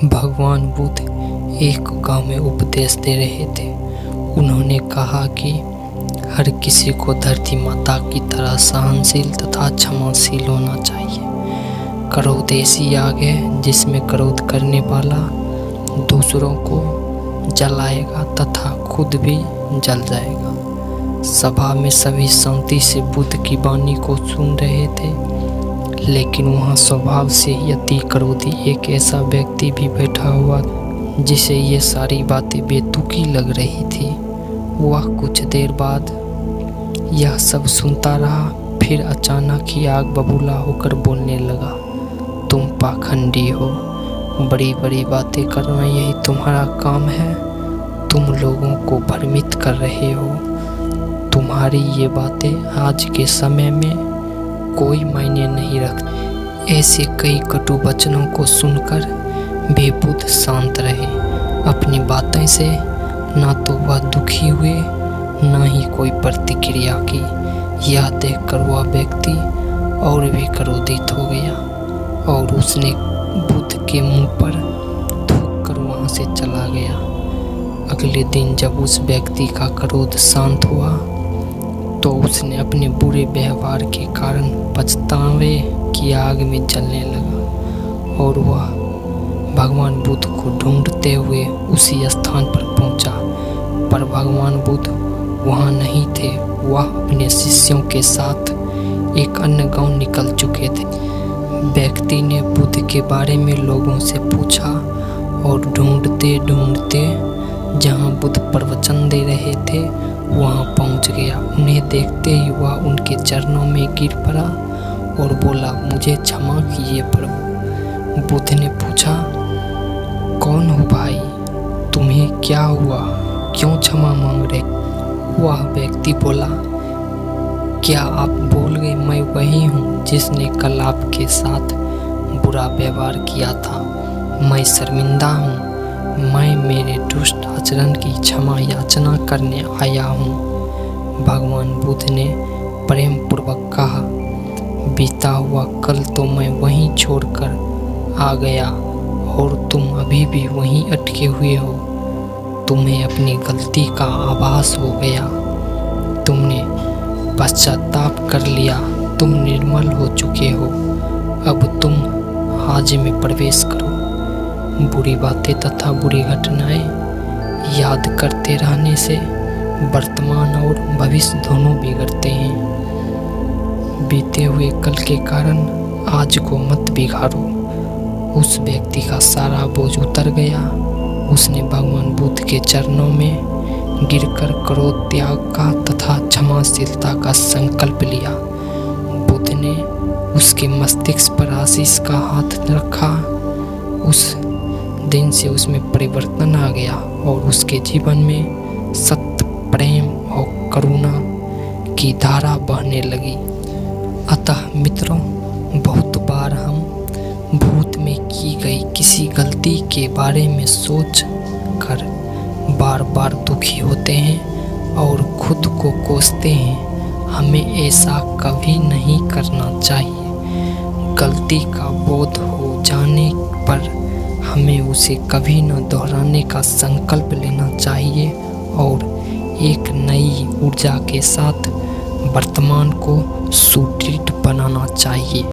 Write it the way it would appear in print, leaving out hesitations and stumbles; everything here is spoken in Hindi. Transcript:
भगवान बुद्ध एक गांव में उपदेश दे रहे थे। उन्होंने कहा कि हर किसी को धरती माता की तरह सहनशील तथा क्षमाशील होना चाहिए। क्रोध ऐसी आग है जिसमें क्रोध करने वाला दूसरों को जलाएगा तथा खुद भी जल जाएगा। सभा में सभी शांति से बुद्ध की वाणी को सुन रहे थे, लेकिन वहाँ स्वभाव से ही अति क्रोधी एक ऐसा व्यक्ति भी बैठा हुआ जिसे ये सारी बातें बेतुकी लग रही थी। वह कुछ देर बाद यह सब सुनता रहा, फिर अचानक ही आग बबूला होकर बोलने लगा, तुम पाखंडी हो, बड़ी बड़ी बातें करना यही तुम्हारा काम है। तुम लोगों को भ्रमित कर रहे हो। तुम्हारी ये बातें आज के समय में कोई मायने नहीं रखती। ऐसे कई कटु वचनों को सुनकर भी बुद्ध शांत रहे। अपनी बातों से ना तो वह दुखी हुए, ना ही कोई प्रतिक्रिया की। यह देखकर वह व्यक्ति और भी क्रोधित हो गया और उसने बुद्ध के मुंह पर थूक कर वहां से चला गया। अगले दिन जब उस व्यक्ति का क्रोध शांत हुआ तो उसने अपने बुरे व्यवहार के कारण पछतावे की आग में जलने लगा और वह भगवान बुद्ध को ढूंढते हुए उसी स्थान पर पहुंचा। पर भगवान बुद्ध वहां नहीं थे। वह अपने शिष्यों के साथ एक अन्य गांव निकल चुके थे। व्यक्ति ने बुद्ध के बारे में लोगों से पूछा और ढूंढते ढूंढते जहां बुद्ध प्रवचन दे रहे थे वहां पहुंच गया। उन्हें देखते ही वह उनके चरणों में गिर पड़ा और बोला, मुझे क्षमा कीजिए प्रभु। बुद्ध ने पूछा, कौन हो भाई, तुम्हें क्या हुआ, क्यों क्षमा मांग रहे? वह व्यक्ति बोला, क्या आप भूल गए मैं वही हूँ जिसने कल आपके साथ बुरा व्यवहार किया था। मैं शर्मिंदा हूँ। मैं मेरे दुष्ट आचरण की क्षमा याचना करने आया हूँ। भगवान बुद्ध ने प्रेम पूर्वक कहा, बीता हुआ कल तो मैं वहीं छोड़कर आ गया और तुम अभी भी वहीं अटके हुए हो। तुम्हें अपनी गलती का आभास हो गया। तुमने पश्चाताप कर लिया। तुम निर्मल हो चुके हो। अब तुम हाज में प्रवेश करो। बुरी बातें तथा बुरी घटनाएं याद करते रहने से वर्तमान और भविष्य दोनों बिगड़ते हैं। बीते हुए कल के कारण आज को मत बिगाड़ो। उस व्यक्ति का सारा बोझ उतर गया। उसने भगवान बुद्ध के चरणों में गिरकर क्रोध त्याग का तथा क्षमाशीलता का संकल्प लिया। बुद्ध ने उसके मस्तिष्क पर आशीष का हाथ रखा। उस दिन से उसमें परिवर्तन आ गया और उसके जीवन में सत्य, प्रेम और करुणा की धारा बहने लगी। अतः मित्रों, बहुत बार हम भूत में की गई किसी गलती के बारे में सोच कर बार बार दुखी होते हैं और खुद को कोसते हैं। हमें ऐसा कभी नहीं करना चाहिए। गलती का बोध हो जाने पर हमें उसे कभी न दोहराने का संकल्प लेना चाहिए और एक नई ऊर्जा के साथ वर्तमान को सुदृढ़ बनाना चाहिए।